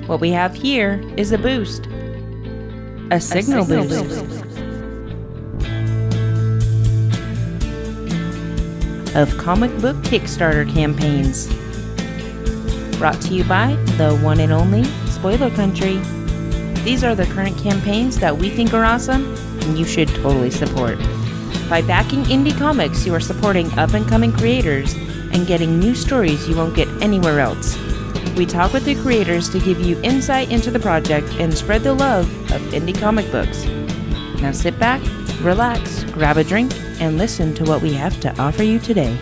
What we have here is a boost. A signal boost. Of comic book Kickstarter campaigns. Brought to you by the one and only Spoiler Country. These are the current campaigns that we think are awesome and you should totally support. By backing indie comics, you are supporting up-and-coming creators and getting new stories you won't get anywhere else. We talk with the creators to give you insight into the project and spread the love of indie comic books. Now sit back, relax, grab a drink, and listen to what we have to offer you today.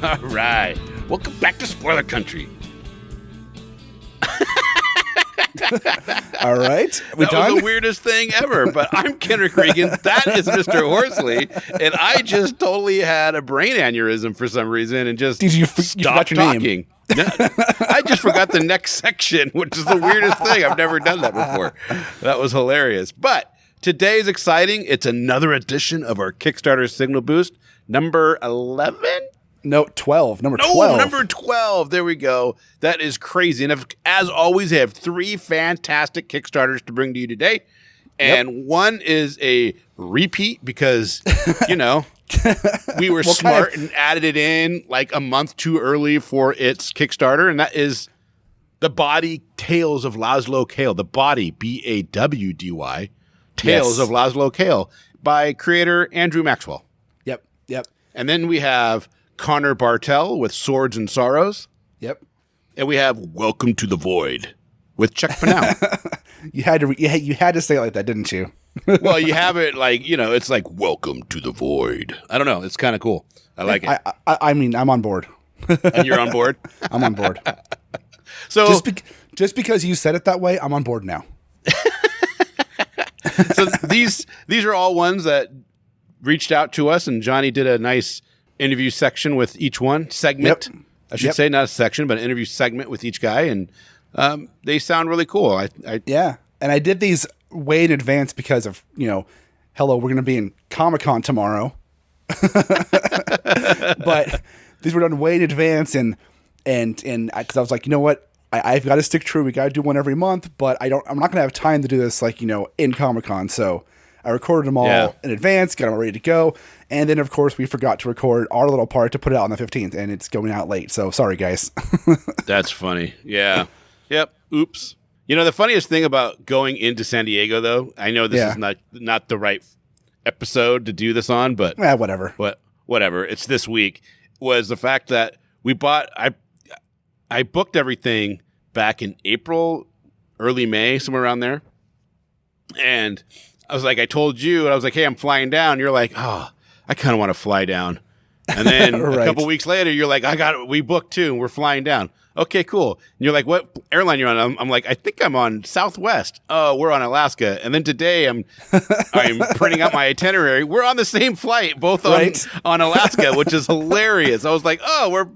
All right. Welcome back to Spoiler Country. All right. That was the weirdest thing ever, but I'm Conner Regan. That is Mr. Horsley, and I just totally had a brain aneurysm for some reason and just stopped talking. I just forgot the next section, which is the weirdest thing. I've never done that before. That was hilarious. But today is exciting. It's another edition of our Kickstarter Signal Boost, number 11? No, 12. Number 12. Oh, number 12. There we go. That is crazy. And as always, I have three fantastic Kickstarters to bring to you today. And one is a repeat because, you know, we were smart and added it in like a month too early for its Kickstarter. And that is The Bawdy Tales of Lazlo Cale. The Bawdy, B-A-W-D-Y, Tales of Lazlo Cale by creator Andrew Maxwell. Yep. And then we have Conner Bartel with Swords and Sorrows. Yep. And we have Welcome to the Void with Chuck Pineau. You had to say it like that, didn't you? Well, you have it like, you know, it's like Welcome to the Void. I don't know. It's kind of cool. I like it. I mean, I'm on board. And you're on board? I'm on board. So just because you said it that way, I'm on board now. So these are all ones that reached out to us, and Johnny did a nice interview section with each one. Segment, I should say, not a section, but an interview segment with each guy, and they sound really cool. Yeah, and I did these way in advance because of, you know, hello, we're going to be in Comic-Con tomorrow. But these were done way in advance, and because I was like, you know what, I've got to stick true. We got to do one every month, but I'm not going to have time to do this, like, you know, in Comic-Con. So I recorded them all in advance, got them ready to go. And then, of course, we forgot to record our little part to put it out on the 15th, and it's going out late. So sorry, guys. That's funny. Yeah. Yep. Oops. You know, the funniest thing about going into San Diego, though, I know this is not the right episode to do this on, but whatever. Whatever. It's this week, was the fact that I booked everything back in April, early May, somewhere around there. And I was like, I told you, and I was like, hey, I'm flying down. You're like, oh, I kind of want to fly down. And then a couple weeks later, you're like, we booked too, and we're flying down. Okay, cool. And you're like, what airline you're on? I'm like, I think I'm on Southwest. Oh, we're on Alaska. And then today I'm printing out my itinerary. We're on the same flight, both on Alaska, which is hilarious. I was like, oh,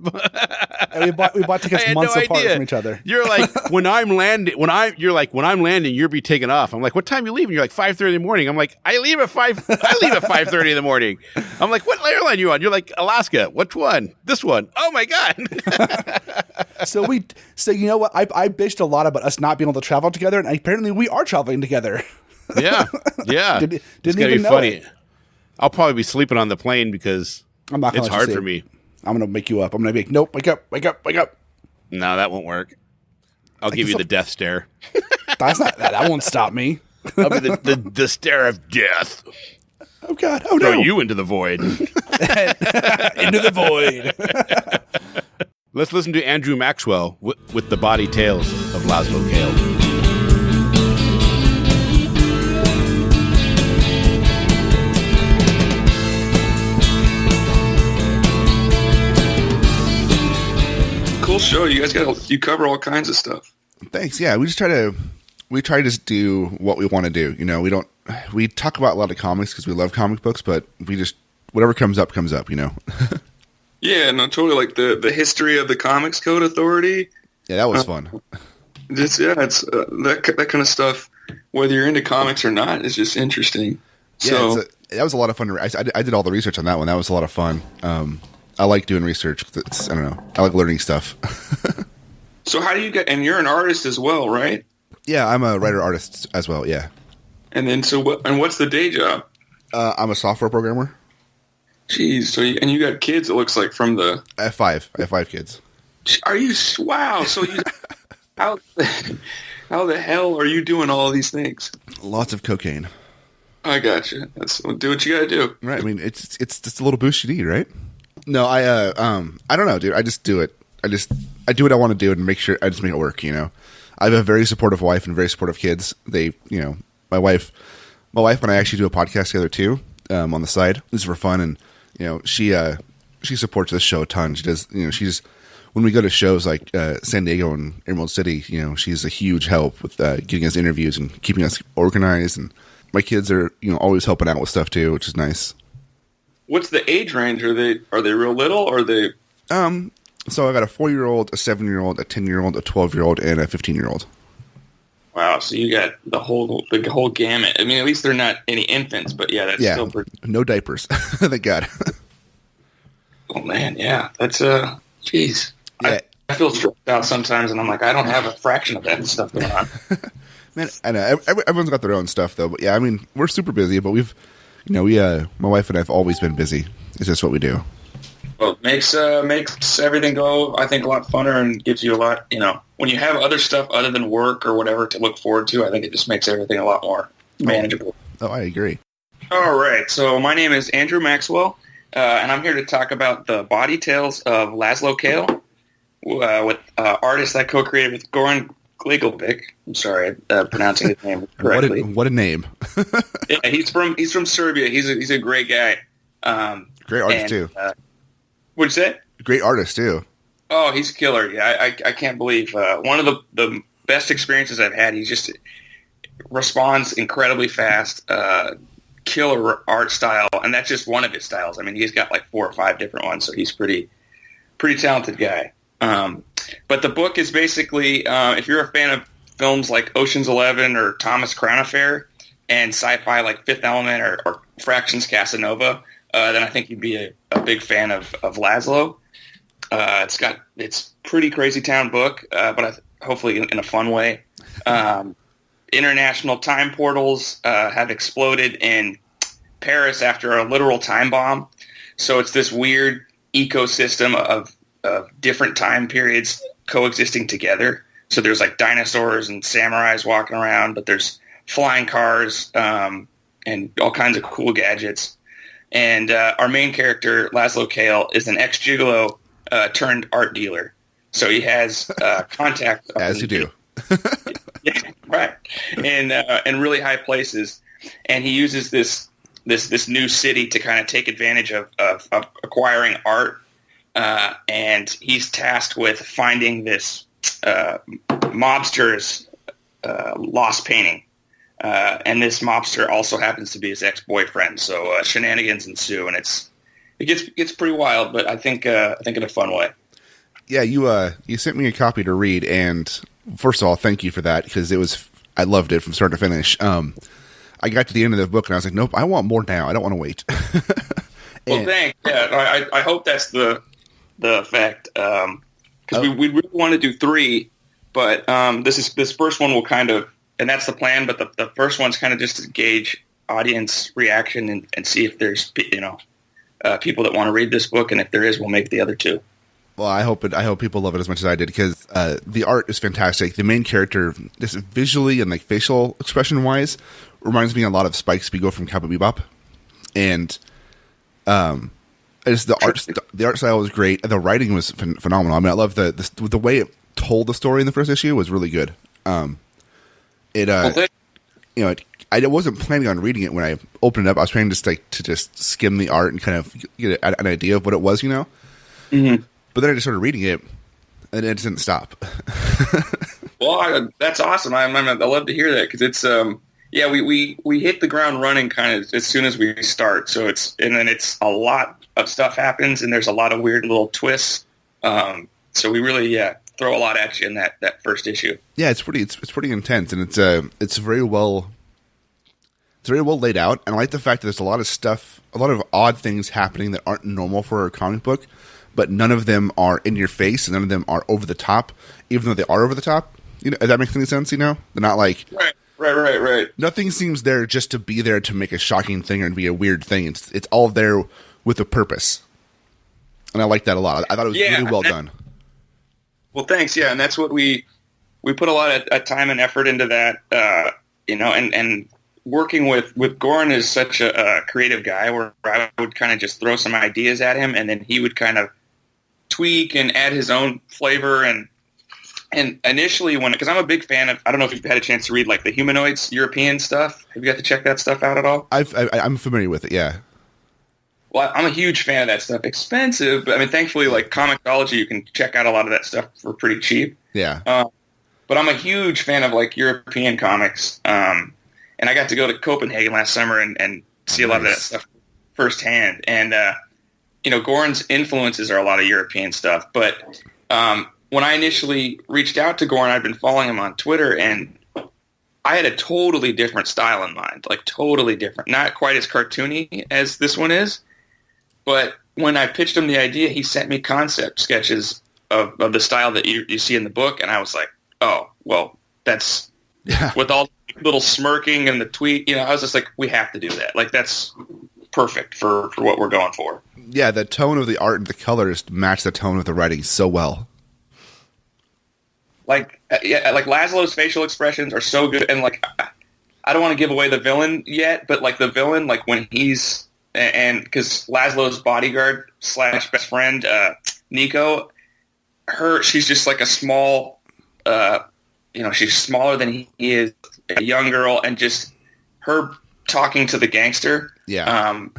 and we bought tickets months apart from each other. You're like, when I'm landing, you'll be taking off. I'm like, what time you leaving? You're like 5:30 in the morning. I'm like, I leave at 5:30 in the morning. I'm like, what airline you on? You're like, Alaska. Which one? This one. Oh my God. So you know what? I bitched a lot about us not being able to travel together, and apparently we are traveling together. Yeah. Didn't it's gonna even be funny. It. I'll probably be sleeping on the plane because it's hard for me. I'm gonna make you up. I'm gonna be like, nope, wake up. No, that won't work. I'll give you the death stare. That's not that. That won't stop me. I'll be the stare of death. Oh God! Oh no! Throw you into the void. Into the void. Let's listen to Andrew Maxwell with The Bawdy Tales of Lazlo Cale. Cool show. You guys you cover all kinds of stuff. Thanks. Yeah, we try to do what we want to do. You know, we talk about a lot of comics because we love comic books, but we just, whatever comes up, you know. Yeah, no, totally. Like the history of the Comics Code Authority. Yeah, that was fun. It's that kind of stuff. Whether you're into comics or not, is just interesting. Yeah, that was a lot of fun. I did all the research on that one. That was a lot of fun. I like doing research. I don't know. I like learning stuff. So how do you get? And you're an artist as well, right? Yeah, I'm a writer artist as well. Yeah. And then what's the day job? I'm a software programmer. Jeez. So you got kids? It looks like from the. I have 5. I have 5 kids. Are you? Wow. So how the hell are you doing all of these things? Lots of cocaine. I gotcha. Do what you gotta do. Right. I mean, it's just a little boost you need, right? No, I don't know, dude. I just do it. I do what I want to do and make sure I just make it work. You know, I have a very supportive wife and very supportive kids. They, you know, my wife and I actually do a podcast together too, on the side. This is for fun, and you know, she supports this show a ton. She does, you know, when we go to shows like San Diego and Emerald City, you know, she's a huge help with getting us interviews and keeping us organized. And my kids are, you know, always helping out with stuff too, which is nice. What's the age range? Are they real little? Or are they? So I got a 4-year-old, a 7-year-old, a 10-year-old, a 12-year-old, and a 15-year-old. Wow, so you got the whole gamut. I mean, at least they're not any infants, but yeah, that's still pretty. No diapers. Thank God. Oh man, yeah, that's jeez. Yeah. I feel stressed out sometimes, and I'm like, I don't have a fraction of that stuff going on. Man, I know everyone's got their own stuff though, but yeah, I mean, we're super busy, but my wife and I have always been busy. It's just what we do. Well, it makes everything go, I think, a lot funner and gives you a lot, you know, when you have other stuff other than work or whatever to look forward to, I think it just makes everything a lot more manageable. Oh, I agree. All right, so my name is Andrew Maxwell, and I'm here to talk about the body tales of Lazlo Cale, with artist I co-created with Goran Gligovic. I'm sorry, pronouncing his name correctly. What a name. Yeah, he's from Serbia. He's a great guy. Great artist too. What'd you say? Great artist too. Oh, he's a killer. Yeah, I can't believe one of the best experiences I've had. He just responds incredibly fast. Killer art style, and that's just one of his styles. I mean, he's got like 4 or 5 different ones, so he's pretty talented guy. But the book is basically, if you're a fan of films like Ocean's 11 or Thomas Crown Affair and sci-fi like Fifth Element or Fractions Casanova, then I think you'd be a big fan of Lazlo. It's pretty crazy town book, but hopefully in a fun way. International time portals have exploded in Paris after a literal time bomb. So it's this weird ecosystem of different time periods coexisting together. So there's like dinosaurs and samurais walking around, but there's flying cars and all kinds of cool gadgets. And our main character, Lazlo Cale, is an ex-gigolo turned art dealer. So he has contact. As you do. Yeah, right. In really high places. And he uses this new city to kind of take advantage of acquiring art. And he's tasked with finding this mobster's lost painting. And this mobster also happens to be his ex-boyfriend. So shenanigans ensue, and it gets pretty wild, but I think in a fun way. Yeah, you sent me a copy to read, and first of all, thank you for that, because I loved it from start to finish. I got to the end of the book, and I was like, nope, I want more now. I don't want to wait. Well, thanks. Yeah, I hope that's the effect, because we really want to do 3, but this first one will kind of, and that's the plan. But the first one's kind of just to gauge audience reaction and see if there's people that want to read this book, and if there is, we'll make the other 2. Well, I hope people love it as much as I did, because the art is fantastic. The main character, just visually and like facial expression wise, reminds me a lot of Spike Spiegel from Cowboy Bebop, and the art style was great. The writing was phenomenal. I mean, I love the way it told the story in the first issue was really good. I wasn't planning on reading it when I opened it up. I was planning to just skim the art and kind of get an idea of what it was, you know. Mm-hmm. But then I just started reading it, and it didn't stop. Well, that's awesome. I love to hear that, because it's we hit the ground running kind of as soon as we start. So it's a lot of stuff happens, and there's a lot of weird little twists. So we really throw a lot at you in that first issue. Yeah, it's pretty intense, and it's very well laid out. And I like the fact that there's a lot of stuff, a lot of odd things happening that aren't normal for a comic book, but none of them are in your face, and none of them are over the top, even though they are over the top. You know, if that makes any sense, you know? They're not like... Right. Nothing seems there just to be there to make a shocking thing or to be a weird thing. It's all there with a purpose. And I like that a lot. I thought it was really well done. Well, thanks. Yeah, and that's what we put a lot of time and effort into that, you know, and working with Goran is such a creative guy where I would kind of just throw some ideas at him, and then he would kind of tweak and add his own flavor. And initially, because I'm a big fan of, I don't know if you've had a chance to read like the Humanoids European stuff. Have you got to check that stuff out at all? I'm familiar with it, yeah. Well, I'm a huge fan of that stuff. Expensive, but I mean, thankfully, like Comixology, you can check out a lot of that stuff for pretty cheap. Yeah. But I'm a huge fan of like European comics. And I got to go to Copenhagen last summer and see a lot of that stuff firsthand. And, you know, Goran's influences are a lot of European stuff. But when I initially reached out to Goran, I'd been following him on Twitter, and I had a totally different style in mind, like totally different. Not quite as cartoony as this one is. But when I pitched him the idea, he sent me concept sketches of the style that you see in the book, and I was like, oh, well, that's with all the little smirking and the tweet, you know, I was just like, we have to do that. Like, that's perfect for what we're going for. Yeah, the tone of the art and the colors match the tone of the writing so well. Like, like Lazlo's facial expressions are so good, and like, I don't want to give away the villain yet, but like the villain, like when he's, and because Lazlo's bodyguard / best friend, Nico, she's just like a small, you know, she's smaller than he is, a young girl, and just her talking to the gangster. Yeah.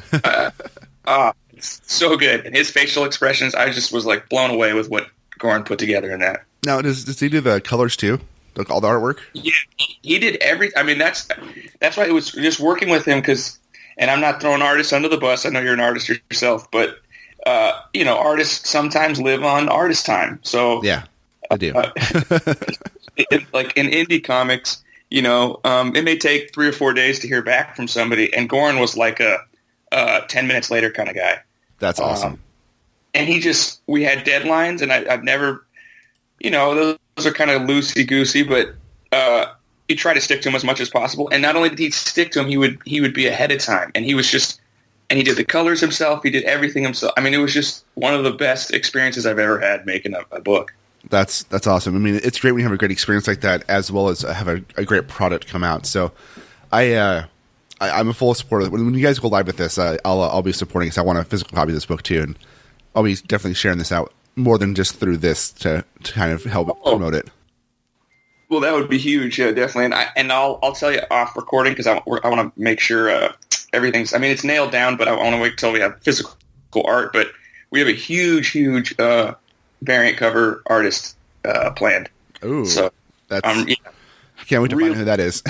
It's so good. And his facial expressions, I just was like blown away with what Goran put together in that. Now, does he do the colors too? Like all the artwork? Yeah, he did I mean, that's why it was just working with him, because, and I'm not throwing artists under the bus. I know you're an artist yourself, but, you know, artists sometimes live on artist time. So yeah, I do. Like in indie comics, you know, it may take 3 or 4 days to hear back from somebody, and Goran was like a 10 minutes later kind of guy. That's awesome. And we had deadlines, and I've never, you know, those are kind of loosey-goosey, but he tried to stick to them as much as possible. And not only did he stick to them, he would be ahead of time. And he was just, and he did the colors himself. He did everything himself. I mean, it was just one of the best experiences I've ever had making a book. That's awesome. I mean, it's great when you have a great experience like that, as well as have a great product come out. So I'm a full supporter. When you guys go live with this, I'll be supporting, because I want a physical copy of this book too. And I'll be definitely sharing this out more than just through this to kind of help promote it. Well, that would be huge, yeah, definitely. And I'll tell you off recording, because I want to make sure everything's. I mean, it's nailed down, but I want to wait till we have physical art. But we have a huge variant cover artist planned. Ooh, so that's. Yeah, I can't wait to find who that is.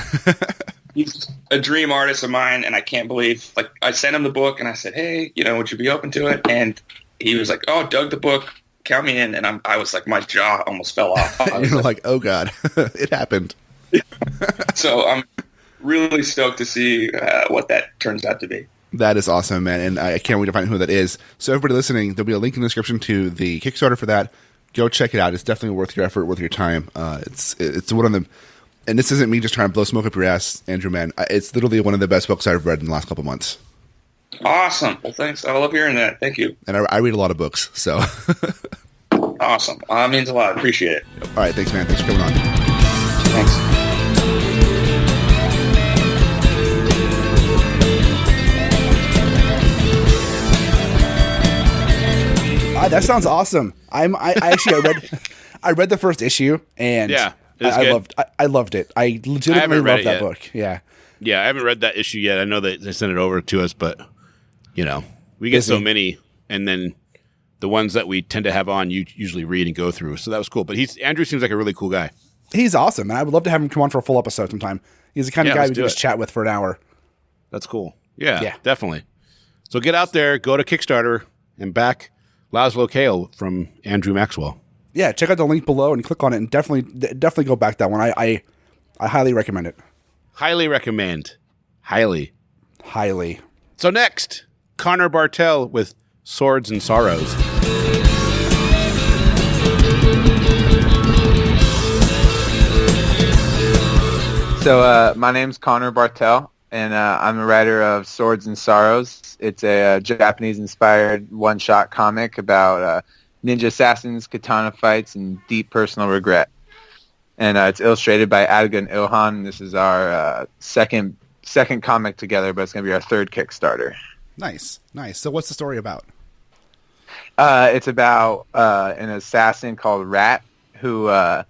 He's a dream artist of mine, and I can't believe. Like, I sent him the book, and I said, "Hey, you know, would you be open to it?" And he was like, "Oh, dug the book. Count me in." And I was like, my jaw almost fell off. You're like, oh God, it happened. So I'm really stoked to see what that turns out to be. That is awesome, man. And I can't wait to find who that is. So everybody listening, there'll be a link in the description to the Kickstarter for that. Go check it out. It's definitely worth your effort, worth your time. It's one of them. And this isn't me just trying to blow smoke up your ass, Andrew, man. It's literally one of the best books I've read in the last couple months. Awesome. Well, thanks. I love hearing that. Thank you. And I read a lot of books, so. Awesome. That means a lot. Appreciate it. All right. Thanks, man. Thanks for coming on. Thanks. That sounds awesome. I read the first issue, and yeah, I loved it. I legitimately loved that book. Yeah. Yeah, I haven't read that issue yet. I know that they sent it over to us, but you know, we get so many, and then the ones that we tend to have on, you usually read and go through. So that was cool. But Andrew seems like a really cool guy. He's awesome, and I would love to have him come on for a full episode sometime. He's the kind of guy we can just chat with for an hour. That's cool. Yeah, definitely. So get out there, go to Kickstarter, and back Lazlo Cale from Andrew Maxwell. Yeah, check out the link below and click on it, and definitely go back that one. I highly recommend it. Highly recommend. Highly. Highly. So next, Conner Bartel with Swords and Sorrows. So my name's Conner Bartel, and I'm a writer of Swords and Sorrows. It's a Japanese-inspired one-shot comic about ninja assassins, katana fights, and deep personal regret. And it's illustrated by Adega and Ilhan. This is our second comic together, but it's going to be our third Kickstarter. Nice. So what's the story about? It's about an assassin called Rat who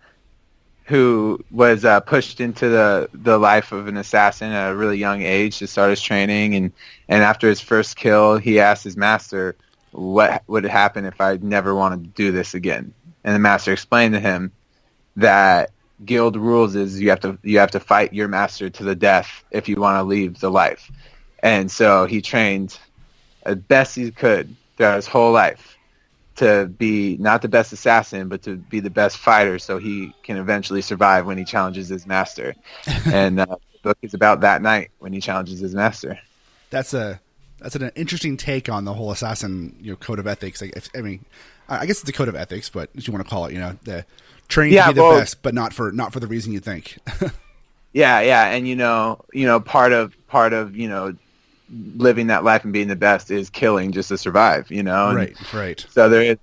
was pushed into the life of an assassin at a really young age to start his training. And after his first kill, he asked his master, what would happen if I never wanted to do this again? And the master explained to him that guild rules is you have to fight your master to the death if you want to leave the life. And so he trained as best he could throughout his whole life to be not the best assassin, but to be the best fighter, so he can eventually survive when he challenges his master. And the book is about that night when he challenges his master. That's an interesting take on the whole assassin, code of ethics. I guess it's a code of ethics, but as you want to call it, the train to be the best, but not for the reason you think. yeah, and part of living that life and being the best is killing just to survive, Right. So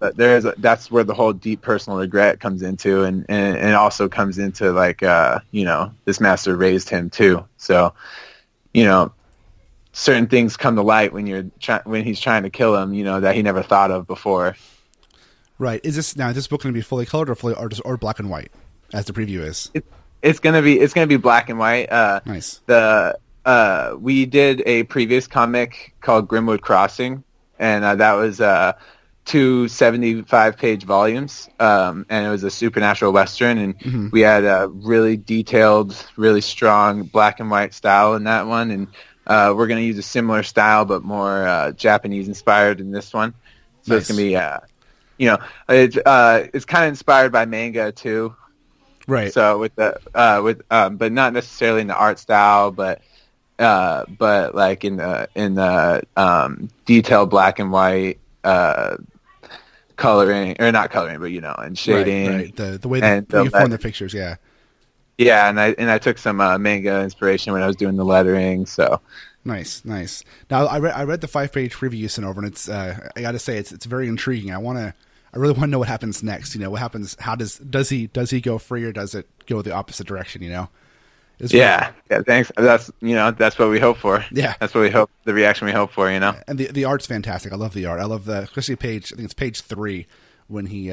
that's where the whole deep personal regret comes into, and it also comes into this master raised him too. So, certain things come to light when he's trying to kill him, that he never thought of before. Right. Is this book going to be fully colored or black and white, as the preview is? It's gonna be black and white. Nice. We did a previous comic called Grimwood Crossing, and that was 2 75-page volumes, and it was a supernatural western, and we had a really detailed, really strong black and white style in that one, and we're going to use a similar style but more Japanese inspired in this one. So Nice. It's going to be it's kind of inspired by manga too. Right. So but not necessarily in the art style, but like in the detailed black and white coloring, or not coloring, but and shading. Right. The way you form the pictures, yeah. Yeah, and I took some manga inspiration when I was doing the lettering. So nice. Now I read the 5-page preview you sent over, and it's I got to say it's very intriguing. I really want to know what happens next. What happens? How does he go free, or does it go the opposite direction? Yeah. Thanks. That's what we hope for. Yeah, that's what we hope. The reaction we hope for. And the art's fantastic. I love the art. I love especially page. I think it's page 3 when he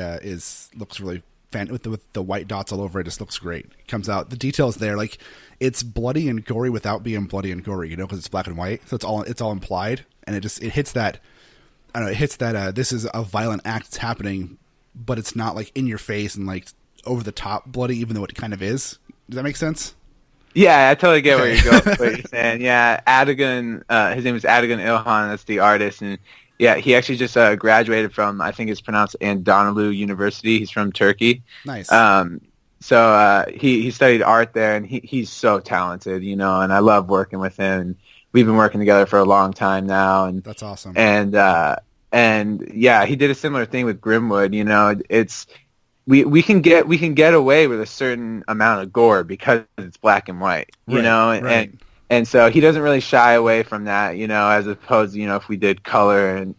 looks really with the white dots all over it. Just looks great. It comes out. The details there, like it's bloody and gory without being bloody and gory. Because it's black and white, so it's all implied, and it hits that. I don't know. It hits that. This is a violent act that's happening, but it's not like in your face and like over the top bloody, even though it kind of is. Does that make sense? Yeah, I totally get where you're saying. Yeah, Adega, his name is Adega Ilhan. That's the artist, and yeah, he actually just graduated from, I think it's pronounced Anadolu University. He's from Turkey. Nice. So he studied art there, and he's so talented, and I love working with him. And we've been working together for a long time now, and that's awesome. And yeah, he did a similar thing with Grimwood. It's we can get away with a certain amount of gore because it's black and white, right. And so he doesn't really shy away from that, as opposed to, if we did color and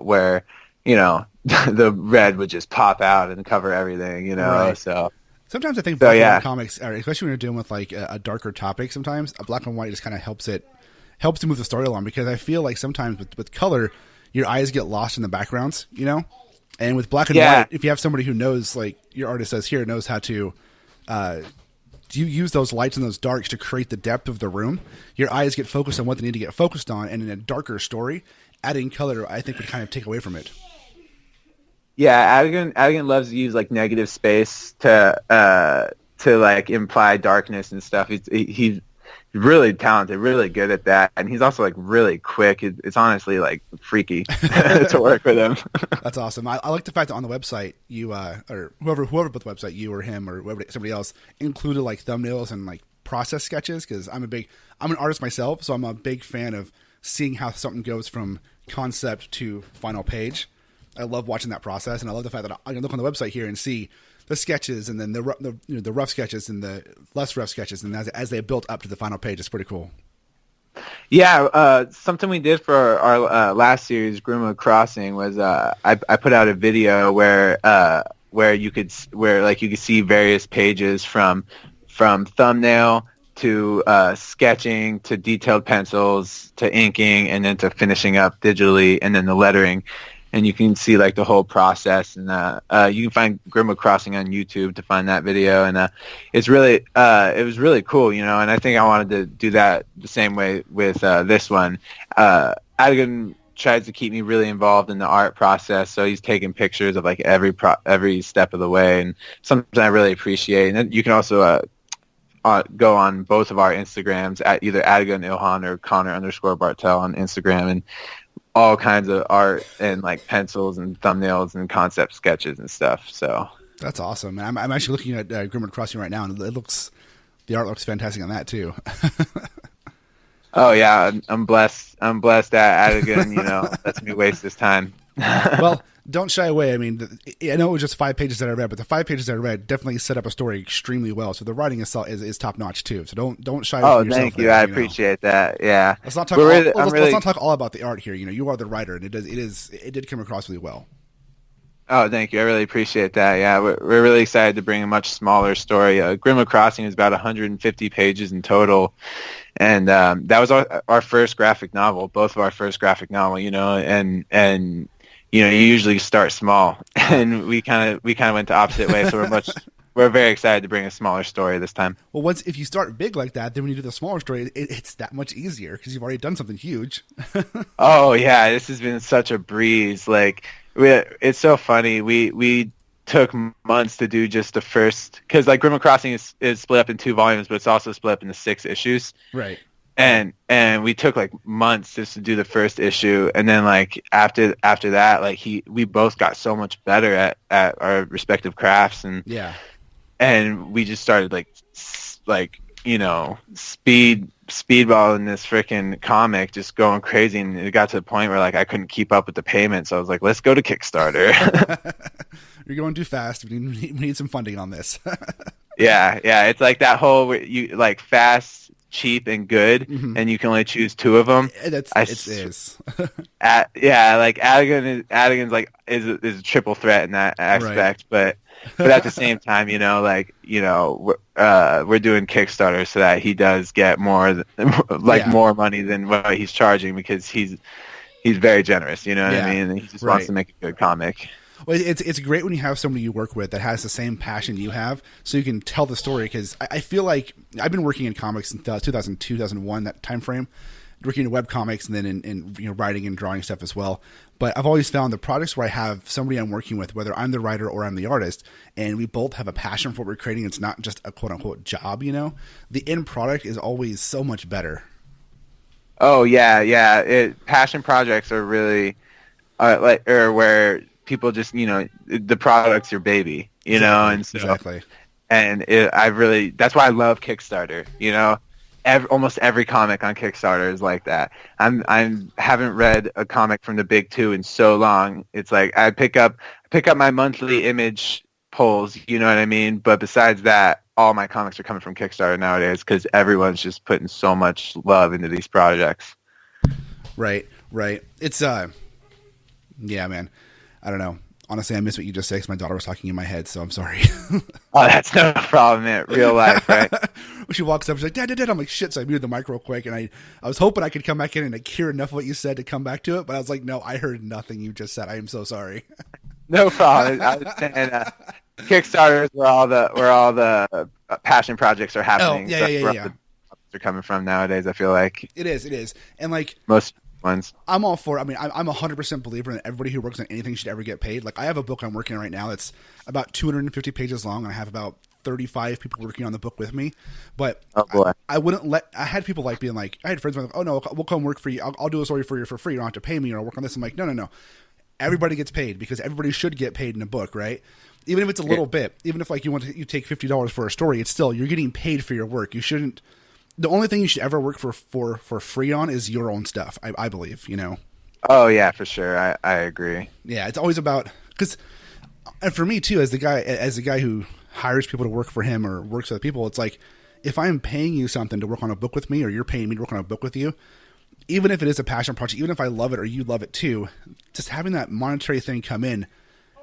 where, the red would just pop out and cover everything, Right. So sometimes I think black and white comics, especially when you're dealing with like a darker topic, sometimes a black and white just kind of helps to move the story along, because I feel like sometimes with color, your eyes get lost in the backgrounds, And with black and white, if you have somebody who knows, like your artist says here, knows how to you use those lights and those darks to create the depth of the room, your eyes get focused on what they need to get focused on, and in a darker story, adding color, I think, would kind of take away from it. Yeah, Adigan loves to use like negative space to like imply darkness and stuff. He's really talented, really good at that, and he's also like really quick. It's honestly like freaky to work with him. That's awesome. I like the fact that on the website you or whoever put the website, you or him or whoever, somebody else, included like thumbnails and like process sketches, because I'm an artist myself, so I'm a big fan of seeing how something goes from concept to final page. I love watching that process, and I love the fact that I can look on the website here and see the sketches, and then the rough sketches and the less rough sketches, and as they built up to the final page, it's pretty cool. Yeah, something we did for our last series, Grima Crossing, was I put out a video where you could see various pages from thumbnail to sketching to detailed pencils to inking and then to finishing up digitally and then the lettering. And you can see like the whole process, and you can find Grima Crossing on YouTube to find that video, and it's really it was really cool, you know. And I think I wanted to do that the same way with this one. Adigan tries to keep me really involved in the art process, so he's taking pictures of like every step of the way, and something I really appreciate. And then you can also go on both of our Instagrams at either Adigan Ilhan or Conner_Bartel on Instagram, and all kinds of art and like pencils and thumbnails and concept sketches and stuff. So that's awesome. I'm actually looking at Grima Crossing right now, and the art looks fantastic on that too. Oh yeah, I'm blessed. I'm blessed that Adigan, you know, lets me waste his time. Well, don't shy away. I mean, I know it was just 5 pages that I read, but the 5 pages that I read definitely set up a story extremely well. So the writing is top notch too. So don't shy away from yourself. Thank you. I appreciate that. Yeah. Let's not talk all about the art here. You know, you are the writer, and it did come across really well. Oh, thank you. I really appreciate that. Yeah, we're really excited to bring a much smaller story. Grima Crossing is about 150 pages in total, and that was our first graphic novel, both of our first graphic novel. You know, and you know, you usually start small, and we kind of went the opposite way. So we're very excited to bring a smaller story this time. Well, if you start big like that, then when you do the smaller story, it's that much easier because you've already done something huge. Oh yeah, this has been such a breeze. Like it's so funny. We took months to do just the first, because like Grima Crossing is split up in 2 volumes, but it's also split up into 6 issues. Right. And we took like months just to do the first issue, and then like after that, like we both got so much better at our respective crafts, and yeah, and we just started like you know speedballing this freaking comic, just going crazy, and it got to the point where like I couldn't keep up with the payments, so I was like, let's go to Kickstarter. You're going too fast. We need some funding on this. yeah, it's like that whole you like fast, cheap, and good, and you can only choose 2 of them. It is. Like Adigan's like is a triple threat in that aspect, right. But at the same time, you know, like, you know, we're doing Kickstarter so that he does get more money than what he's charging, because he's very generous, you know what I mean? And he just wants to make a good comic. Well, it's great when you have somebody you work with that has the same passion you have, so you can tell the story. Because I feel like I've been working in comics since 2002, 2001, that time frame, working in web comics, and then in you know, writing and drawing stuff as well. But I've always found the projects where I have somebody I'm working with, whether I'm the writer or I'm the artist, and we both have a passion for what we're creating. It's not just a quote unquote job, you know. The end product is always so much better. Oh yeah. Passion projects are really where people just, you know, the product's your baby, you know, and so, exactly. And that's why I love Kickstarter, you know. Almost every comic on Kickstarter is like that. I haven't read a comic from the big 2 in so long. It's like I pick up my monthly Image polls, you know what I mean? But besides that, all my comics are coming from Kickstarter nowadays, because everyone's just putting so much love into these projects. Right. It's yeah, man. I don't know. Honestly, I missed what you just said because my daughter was talking in my head, so I'm sorry. Oh, that's no problem, man. Real life, right? She walks up, she's like, Dad. I'm like, shit. So I muted the mic real quick, and I was hoping I could come back in and like, hear enough of what you said to come back to it, but I was like, no, I heard nothing you just said. I am so sorry. No problem. I was saying, Kickstarter is where all the passion projects are happening. Oh, yeah. They're coming from nowadays, I feel like. It is. And like most ones. I'm all for it. I mean, I'm 100% believer that everybody who works on anything should ever get paid. Like, I have a book I'm working on right now that's about 250 pages long, and I have about 35 people working on the book with me. But oh boy. I had people like being like, I had friends like, oh no, we'll come work for you. I'll do a story for you for free. You don't have to pay me, or I'll work on this. I'm like, no. Everybody gets paid, because everybody should get paid in a book, right? Even if it's a little bit, even if like you take $50 for a story, it's still, you're getting paid for your work. You shouldn't. The only thing you should ever work for free on is your own stuff. I believe, you know. Oh yeah, for sure. I agree. Yeah, it's always about, because And for me too, as the guy who hires people to work for him or works with other people, it's like, if I'm paying you something to work on a book with me, or you're paying me to work on a book with you, even if it is a passion project, even if I love it or you love it too, just having that monetary thing come in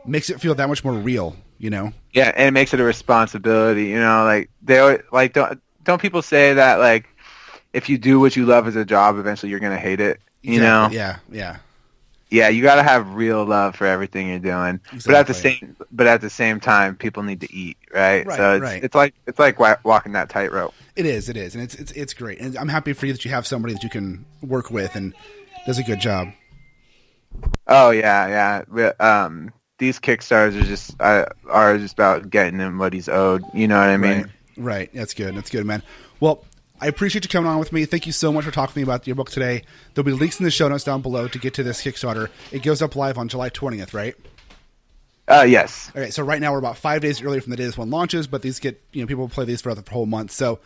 makes it feel that much more real, you know? Yeah, and it makes it a responsibility, you know, like they always, like don't people say that like if you do what you love as a job, eventually you're going to hate it, you know? Yeah, you got to have real love for everything you're doing. Exactly. But at the same time, people need to eat, right? So it's like walking that tightrope. It is, and it's great. And I'm happy for you that you have somebody that you can work with and does a good job. Oh yeah. These Kickstarters are just about getting him what he's owed. You know what I mean? Right. That's good, man. Well, I appreciate you coming on with me. Thank you so much for talking to me about your book today. There'll be links in the show notes down below to get to this Kickstarter. It goes up live on July 20th, right? Yes. Okay, so right now we're about 5 days earlier from the day this one launches, but these get, people play these throughout the whole month. So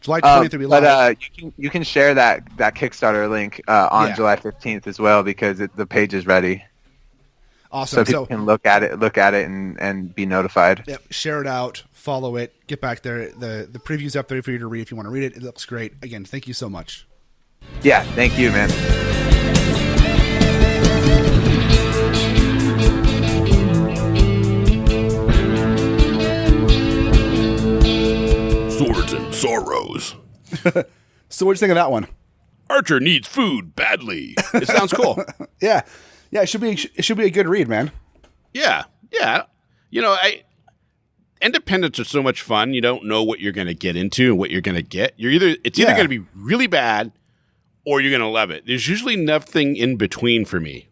July 20th will be live. But you can share that Kickstarter link on July 15th as well, because the page is ready. Awesome. So people can look at it and be notified. Yep. Share it out, follow it, get back there. The preview's up there for you to read if you want to read it. It looks great. Again, thank you so much. Yeah, thank you, man. Swords and sorrows. So what'd you think of that one? Archer needs food badly. It sounds cool. Yeah. It should be a good read, man. Yeah. Independents are so much fun. You don't know what you're going to get into and what you're going to get. It's either going to be really bad or you're going to love it. There's usually nothing in between for me.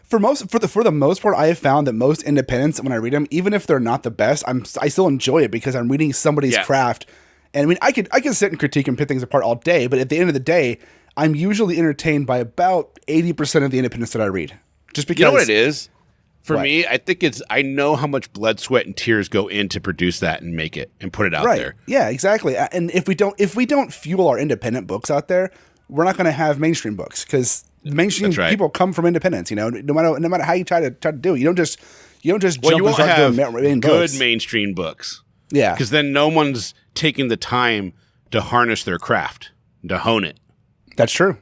For the most part, I have found that most independents, when I read them, even if they're not the best, I still enjoy it because I'm reading somebody's craft. And I mean, I could sit and critique and pick things apart all day, but at the end of the day, I'm usually entertained by about 80% of the independents that I read. Just because, you know what it is? For me, I think I know how much blood, sweat, and tears go in to produce that and make it and put it out there. Yeah, exactly. And if we don't fuel our independent books out there, we're not going to have mainstream books, because mainstream people come from independents. No matter how you try to do it, you don't just jump you and start have doing good books. mainstream books. Yeah, because then no one's taking the time to harness their craft, to hone it. That's true.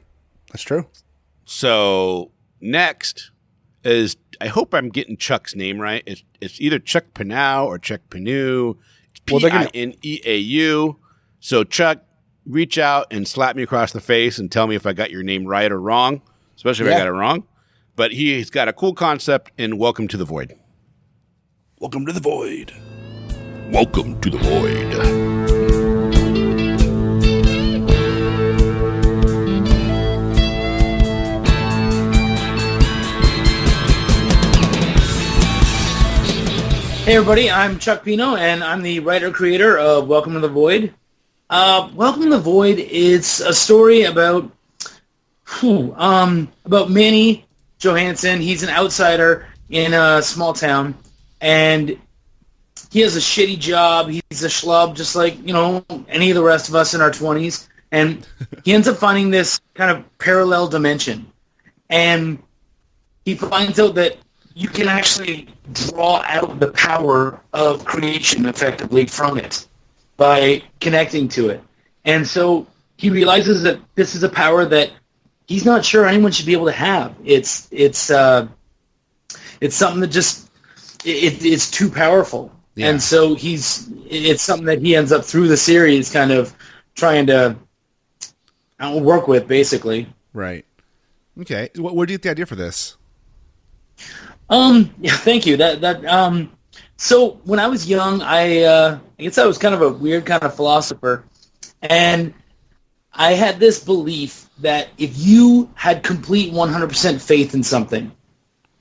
So next is, I hope I'm getting Chuck's name right. It's either Chuck Pineau or Chuck Pineau. It's Pineau. So Chuck, reach out and slap me across the face and tell me if I got your name right or wrong, especially if I got it wrong. But he's got a cool concept in Welcome to the Void. Welcome to the Void. Welcome to the Void. Hey everybody, I'm Chuck Pineau, and I'm the writer-creator of Welcome to the Void. Welcome to the Void is a story about Manny Johansson. He's an outsider in a small town, and he has a shitty job. He's a schlub, just like, any of the rest of us in our 20s, and he ends up finding this kind of parallel dimension, and he finds out that you can actually draw out the power of creation effectively from it by connecting to it. And so he realizes that this is a power that he's not sure anyone should be able to have. It's something that just it's too powerful. Yeah. And so it's something that he ends up through the series kind of trying to work with, basically. Right. Okay. Where do you get the idea for this? Yeah, thank you. So when I was young, I guess I was kind of a weird kind of philosopher, and I had this belief that if you had complete 100% faith in something,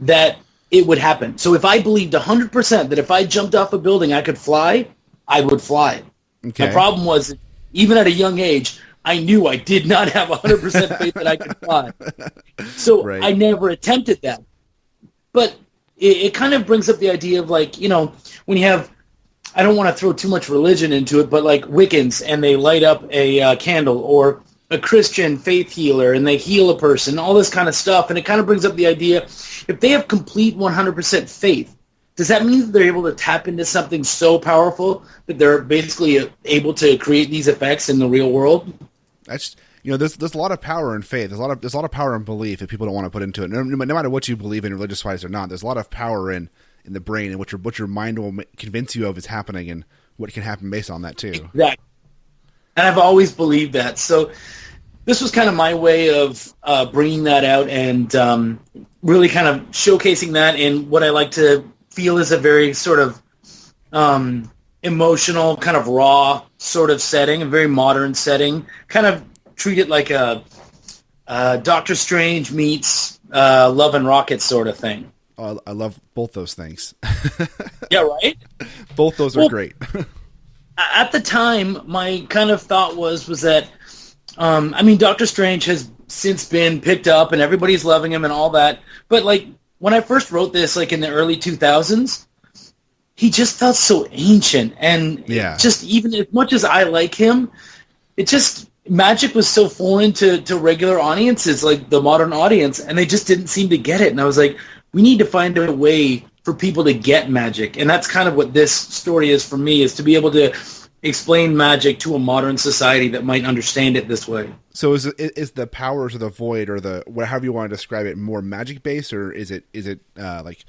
that it would happen. So if I believed 100% that if I jumped off a building I could fly, I would fly. Okay. The problem was, even at a young age, I knew I did not have 100% faith that I could fly. So I never attempted that. But it kind of brings up the idea of, like, when you have, I don't want to throw too much religion into it, but like Wiccans, and they light up a candle, or a Christian faith healer and they heal a person, all this kind of stuff. And it kind of brings up the idea, if they have complete 100% faith, does that mean that they're able to tap into something so powerful that they're basically able to create these effects in the real world? That's, there's a lot of power in faith. There's a lot of power in belief that people don't want to put into it. No matter what you believe in, religious wise or not, there's a lot of power in the brain and what your mind will convince you of is happening and what can happen based on that too. Exactly. And I've always believed that. So this was kind of my way of bringing that out and really kind of showcasing that in what I like to feel is a very sort of emotional, kind of raw sort of setting, a very modern setting. Kind of treat it like a Doctor Strange meets Love and Rockets sort of thing. Oh, I love both those things. Yeah, right? Both those are great. At the time, my kind of thought was that, Doctor Strange has since been picked up and everybody's loving him and all that. But, like, when I first wrote this, like, in the early 2000s, he just felt so ancient. And just even as much as I like him, it just, magic was so foreign to regular audiences, like the modern audience, and they just didn't seem to get it. And I was like, we need to find a way for people to get magic. And that's kind of what this story is for me, is to be able to explain magic to a modern society that might understand it this way. So is the powers of the void, or however you want to describe it, more magic based, or is it like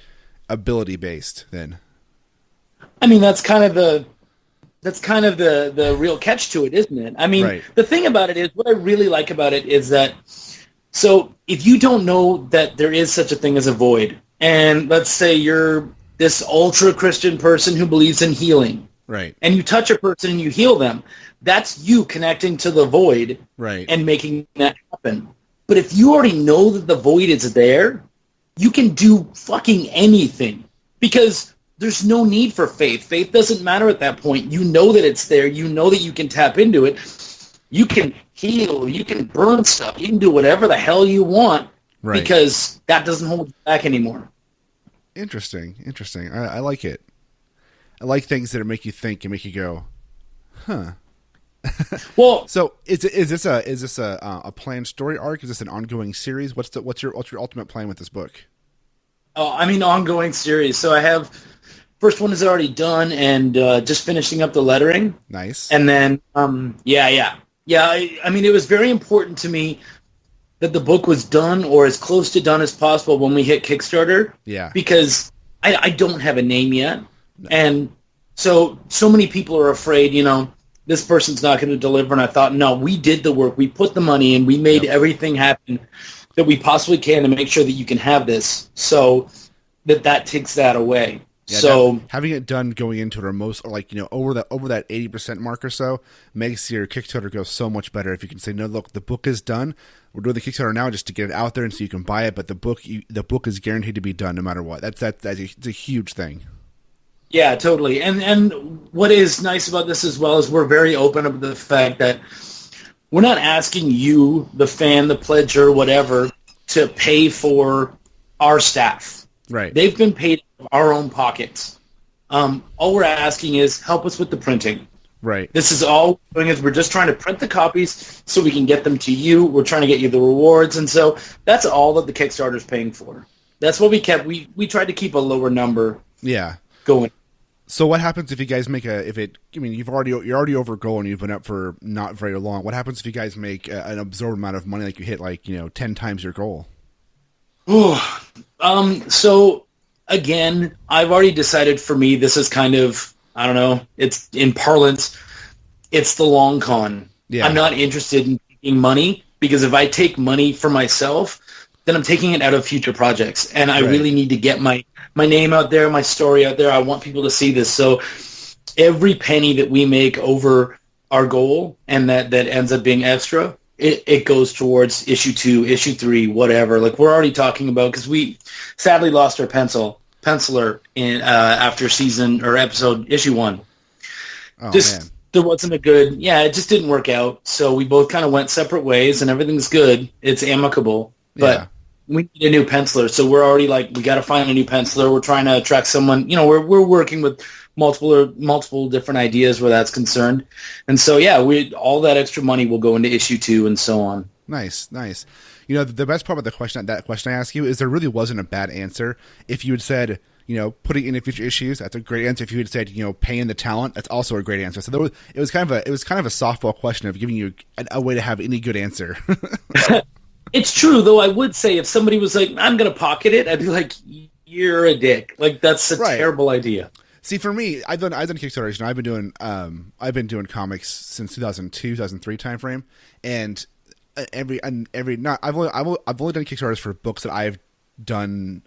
ability based then? I mean, that's kind of the real catch to it, isn't it? I mean, right. The thing about it is, what I really like about it is that, so if you don't know that there is such a thing as a void, and let's say you're this ultra Christian person who believes in healing, right, and you touch a person and you heal them, that's you connecting to the void, right, and making that happen. But if you already know that the void is there, you can do fucking anything, because there's no need for faith. Faith doesn't matter at that point. You know that it's there. You know that you can tap into it. You can heal. You can burn stuff. You can do whatever the hell you want, right, because that doesn't hold you back anymore. Interesting. I like it. I like things that make you think and make you go, huh. Well, so is this a planned story arc? Is this an ongoing series? What's your ultimate plan with this book? Oh, I mean, ongoing series. So I have, first one is already done and just finishing up the lettering. Nice. And then, yeah. I mean, it was very important to me that the book was done or as close to done as possible when we hit Kickstarter. Yeah. Because I don't have a name yet. No. And so many people are afraid, this person's not going to deliver. And I thought, no, we did the work. We put the money in. We made everything happen that we possibly can to make sure that you can have this. So that takes that away. Yeah, so having it done going into it, or most, or like, over that 80% mark or so, makes your Kickstarter go so much better. If you can say, no, look, the book is done. We're doing the Kickstarter now just to get it out there and so you can buy it. But the book is guaranteed to be done no matter what. It's a huge thing. Yeah, totally. And what is nice about this as well is we're very open about the fact that we're not asking you, the fan, the pledger, whatever, to pay for our staff. Right. They've been paid out of our own pockets. All we're asking is help us with the printing. Right. This is all we're doing, is we're just trying to print the copies so we can get them to you. We're trying to get you the rewards. And so that's all that the Kickstarter's paying for. That's what we kept. We tried to keep a lower number going. So what happens if you guys make you're already over goal and you've been up for not very long. What happens if you guys make an absorbed amount of money, like you hit 10 times your goal? So again, I've already decided for me, this is kind of, I don't know, it's in parlance, it's the long con. Yeah. I'm not interested in taking money, because if I take money for myself, then I'm taking it out of future projects. And I really need to get my name out there, my story out there. I want people to see this. So every penny that we make over our goal and that ends up being extra, it goes towards issue 2, issue 3, whatever. Like, we're already talking about, because we sadly lost our penciler in after season or episode issue 1. Oh, man. There wasn't a good, it just didn't work out. So we both kind of went separate ways, and everything's good. It's amicable, but we need a new penciler. So we're already like, we got to find a new penciler. We're trying to attract someone. We're working with multiple different ideas where that's concerned. And so, all that extra money will go into issue 2 and so on. Nice. The best part about that question I asked you is there really wasn't a bad answer. If you had said, putting in future issues, that's a great answer. If you had said, paying the talent, that's also a great answer. So it was kind of a softball question of giving you a way to have any good answer. It's true, though. I would say if somebody was like, I'm going to pocket it, I'd be like, you're a dick. Like, that's a terrible idea. See, for me, I've done Kickstarters, and I've been doing comics since 2002, 2003 timeframe, and I've only done Kickstarters for books that I've done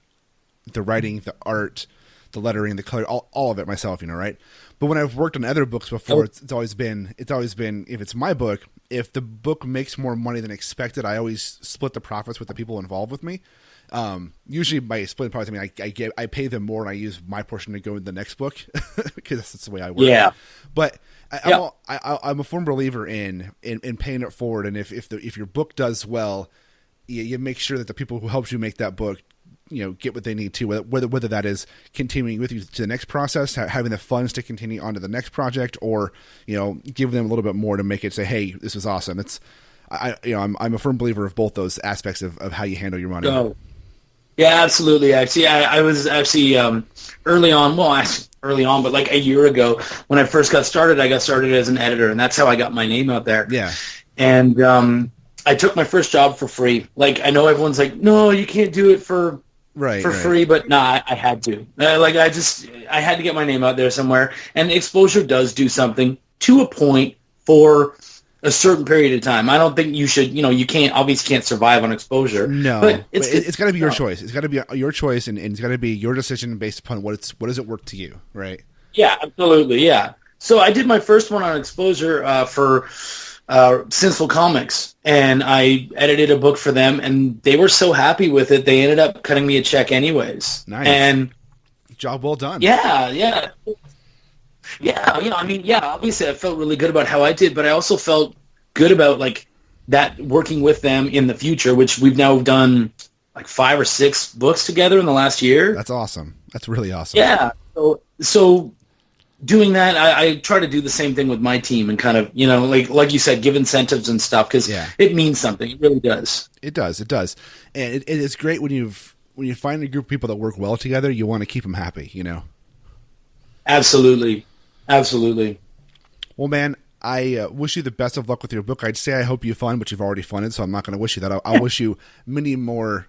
the writing, the art, the lettering, the color, all of it myself, right? But when I've worked on other books before, it's always been if it's my book, if the book makes more money than expected, I always split the profits with the people involved with me. Usually by splitting profits, I mean I pay them more and I use my portion to go in the next book because that's the way I work. Yeah, but I'm a firm believer in paying it forward, and if your book does well, you make sure that the people who helped you make that book, get what they need to, whether that is continuing with you to the next process, having the funds to continue on to the next project, or give them a little bit more to make it say, hey, this is awesome. I'm a firm believer of both those aspects of how you handle your money. Oh. Yeah, absolutely. Actually, I was actually early on, but like a year ago when I first got started, I got started as an editor, and that's how I got my name out there. Yeah. And I took my first job for free. Like, I know everyone's like, no, you can't do it for free, but nah, I had to. I had to get my name out there somewhere, and exposure does do something to a point for a certain period of time. I don't think you should, you can't survive on exposure. No, but it's got to be your choice. It's got to be your choice, and it's got to be your decision based upon what does it work to you, right? Yeah, absolutely, yeah. So I did my first one on exposure for Sinful Comics, and I edited a book for them, and they were so happy with it, they ended up cutting me a check anyways. Nice. And job well done. Yeah. Obviously I felt really good about how I did, but I also felt good about like that working with them in the future, which we've now done like 5 or 6 books together in the last year. That's awesome. That's really awesome. Yeah. So doing that, I try to do the same thing with my team and kind of, like you said, give incentives and stuff because it means something. It really does. It does. And it's great when you find a group of people that work well together, you want to keep them happy, Absolutely. Well, man, I wish you the best of luck with your book. I'd say I hope you fund, but you've already funded, so I'm not going to wish you that. I'll wish you many more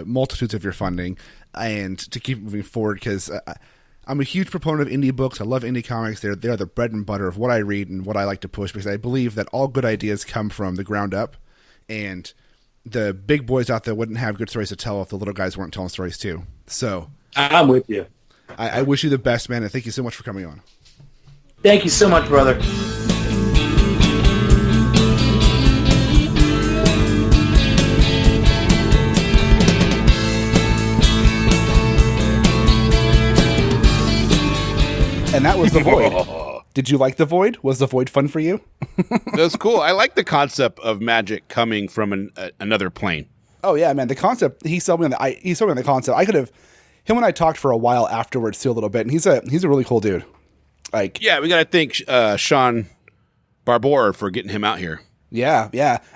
multitudes of your funding and to keep moving forward because I'm a huge proponent of indie books. I love indie comics. They're the bread and butter of what I read and what I like to push because I believe that all good ideas come from the ground up, and the big boys out there wouldn't have good stories to tell if the little guys weren't telling stories too. So I'm with you. I wish you the best, man, and thank you so much for coming on. Thank you so much, brother. And that was The Void. Did you like The Void? Was The Void fun for you? That's cool. I like the concept of magic coming from another plane. Oh yeah, man. The concept he sold me on the concept. I could have him and I talked for a while afterwards too a little bit, and he's a really cool dude. Like, yeah, we got to thank Sean Barbour for getting him out here. Yeah.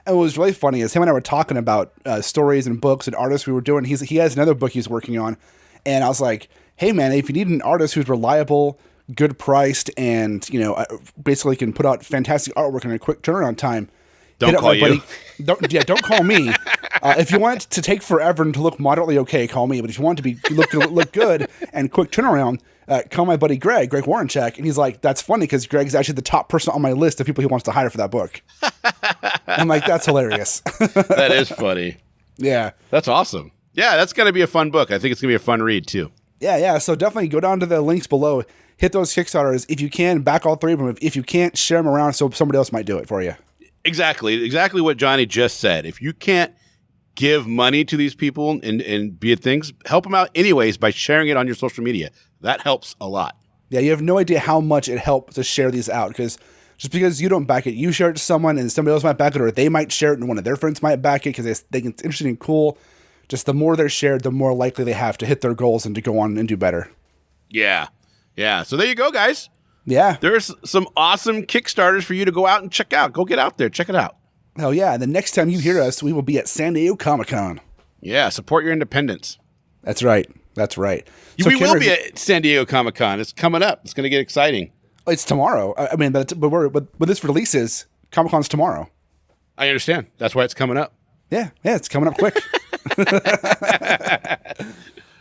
And what was really funny is him and I were talking about stories and books and artists we were doing. He has another book he's working on, and I was like, hey man, if you need an artist who's reliable, good priced, and basically can put out fantastic artwork in a quick turnaround time, don't call you. Don't call me. If you want it to take forever and to look moderately okay, call me. But if you want it to look good and quick turnaround, call my buddy Greg Warrencheck. And he's like, that's funny because Greg's actually the top person on my list of people he wants to hire for that book. I'm like, that's hilarious. That is funny. Yeah. That's awesome. Yeah, that's going to be a fun book. I think it's going to be a fun read too. Yeah. So definitely go down to the links below. Hit those Kickstarters. If you can, back all 3 of them. If you can't, share them around so somebody else might do it for you. Exactly what Johnny just said. If you can't give money to these people and be at things, help them out anyways by sharing it on your social media. That helps a lot. Yeah, you have no idea how much it helps to share these out because just because you don't back it, you share it to someone and somebody else might back it, or they might share it and one of their friends might back it because they think it's interesting and cool. Just the more they're shared, the more likely they have to hit their goals and to go on and do better. Yeah. So there you go, guys. Yeah. There's some awesome Kickstarters for you to go out and check out. Go get out there. Check it out. Hell yeah. And the next time you hear us, we will be at San Diego Comic-Con. Yeah. Support your independence. That's right. That's right. We will be at San Diego Comic-Con. It's coming up. It's going to get exciting. It's tomorrow. I mean, but when this releases, Comic-Con's tomorrow. I understand. That's why it's coming up. Yeah, it's coming up quick.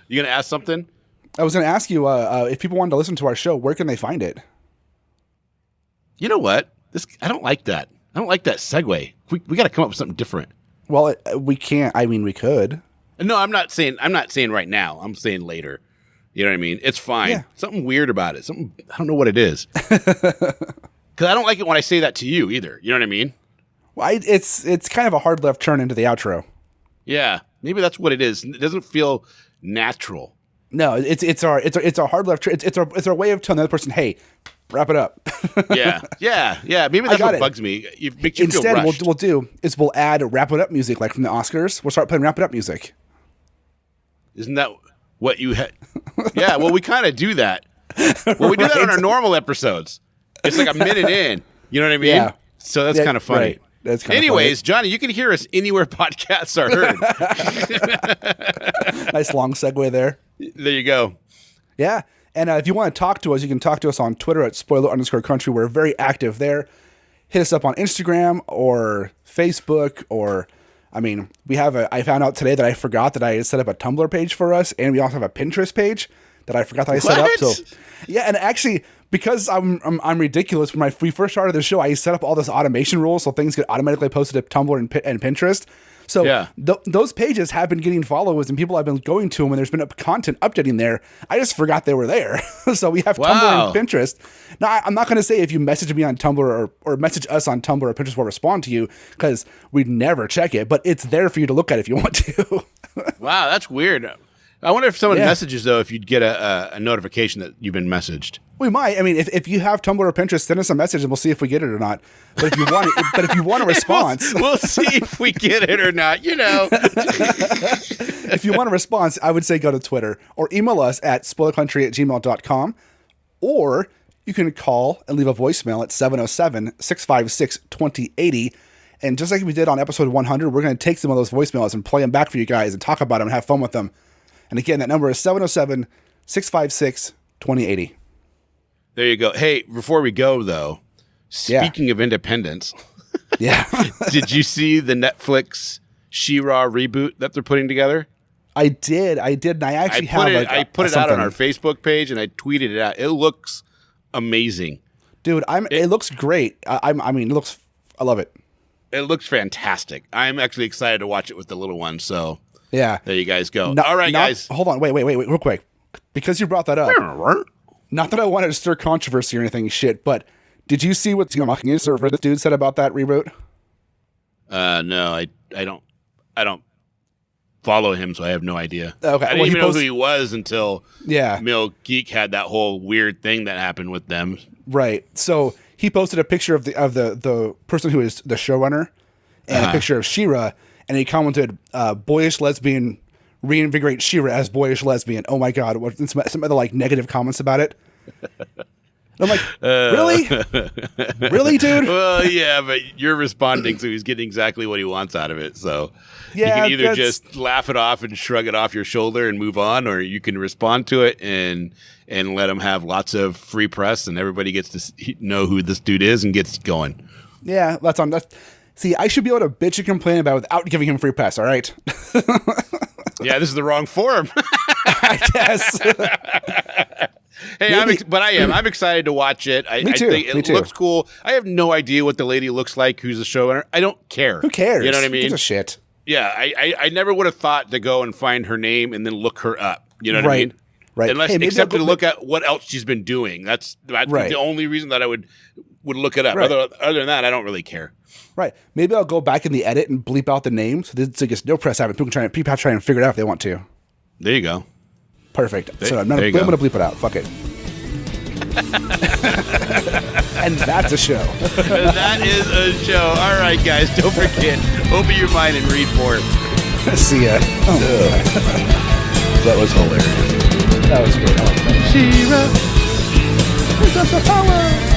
You going to ask something? I was going to ask you, if people wanted to listen to our show, where can they find it? You know what? I don't like that. I don't like that segue. We got to come up with something different. Well, we can't. I mean, we could. No, I'm not saying right now. I'm saying later. You know what I mean? It's fine. Yeah. Something weird about it. Something, I don't know what it is. Because I don't like it when I say that to you either. You know what I mean? Well, it's kind of a hard left turn into the outro. Yeah, maybe that's what it is. It doesn't feel natural. No, it's our hard left turn. It's our way of telling the other person, hey, wrap it up. Yeah. Maybe that's what bugs me. It makes you feel rushed. Instead, what we'll do is we'll add wrap it up music, like from the Oscars. We'll start playing wrap it up music. Isn't that what you had? Yeah, well, we kind of do that. Well, we do that on our normal episodes. It's like a minute in. You know what I mean? Yeah. So that's kind of funny. Right. That's kind Anyways, of funny. Johnny, you can hear us anywhere podcasts are heard. Nice long segue there. There you go. Yeah. And if you want to talk to us, you can talk to us on Twitter at @spoiler_country. We're very active there. Hit us up on Instagram or Facebook or... I mean, I found out today that I forgot that I had set up a Tumblr page for us, and we also have a Pinterest page that I forgot that I set up. So, yeah, and actually, because I'm ridiculous, when we first started the show, I set up all this automation rules so things get automatically posted to Tumblr and Pinterest. So those pages have been getting followers, and people have been going to them, and there's been content updating there. I just forgot they were there. So we have Tumblr and Pinterest. Now, I'm not going to say if you message me on Tumblr or message us on Tumblr or Pinterest, we'll respond to you, because we'd never check it, but it's there for you to look at if you want to. Wow, that's weird. I wonder if someone messages, though, if you'd get a notification that you've been messaged. We might. I mean, if you have Tumblr or Pinterest, send us a message and we'll see if we get it or not. But if you want a response, we'll see if we get it or not. You know, if you want a response, I would say go to Twitter or email us at spoilercountry@gmail.com, or you can call and leave a voicemail at 707-656-2080. And just like we did on episode 100, we're going to take some of those voicemails and play them back for you guys and talk about them and have fun with them. And again, that number is 707-656-2080. There you go. Hey, before we go, though, speaking of independence, did you see the Netflix She-Ra reboot that they're putting together? I did. And I actually I put it out on our Facebook page, and I tweeted it out. It looks amazing. Dude, it looks great. I love it. It looks fantastic. I'm actually excited to watch it with the little one, so... Yeah. There you guys go. All right, guys. Hold on. Wait, real quick. Because you brought that up. Not that I wanted to stir controversy or anything shit, but did you see what this dude said about that reboot? No, I don't follow him, so I have no idea. Okay. I didn't even know who he was until Mill Geek had that whole weird thing that happened with them. Right. So he posted a picture of the person who is the showrunner and a picture of She-Ra. And he commented, boyish lesbian reinvigorate She-Ra as boyish lesbian. Oh my God. Some other negative comments about it. I'm like, really? Really, dude? Well, yeah, but you're responding, so he's getting exactly what he wants out of it. So you can either just laugh it off and shrug it off your shoulder and move on, or you can respond to it and let him have lots of free press and everybody gets to know who this dude is and gets going. Yeah, that's see, I should be able to bitch and complain about it without giving him free press, all right? Yeah, this is the wrong forum. I guess. Hey, I'm excited to watch it. I think it looks cool. I have no idea what the lady looks like who's the showrunner. I don't care. Who cares? You know what I mean? Who gives a shit? Yeah, I never would have thought to go and find her name and then look her up. You know what I mean? Right. Except to look at what else she's been doing. That's the only reason that I would look it up. Right. Other than that, I don't really care. Right. Maybe I'll go back in the edit and bleep out the name so it gets no press happening. People have to try and figure it out if they want to. There you go. Perfect. So I'm going to bleep it out. Fuck it. And that's a show. That is a show. All right, guys. Don't forget. Open your mind and read more. See ya. Oh, that was hilarious. That was great. She-Ra. Who's got the power?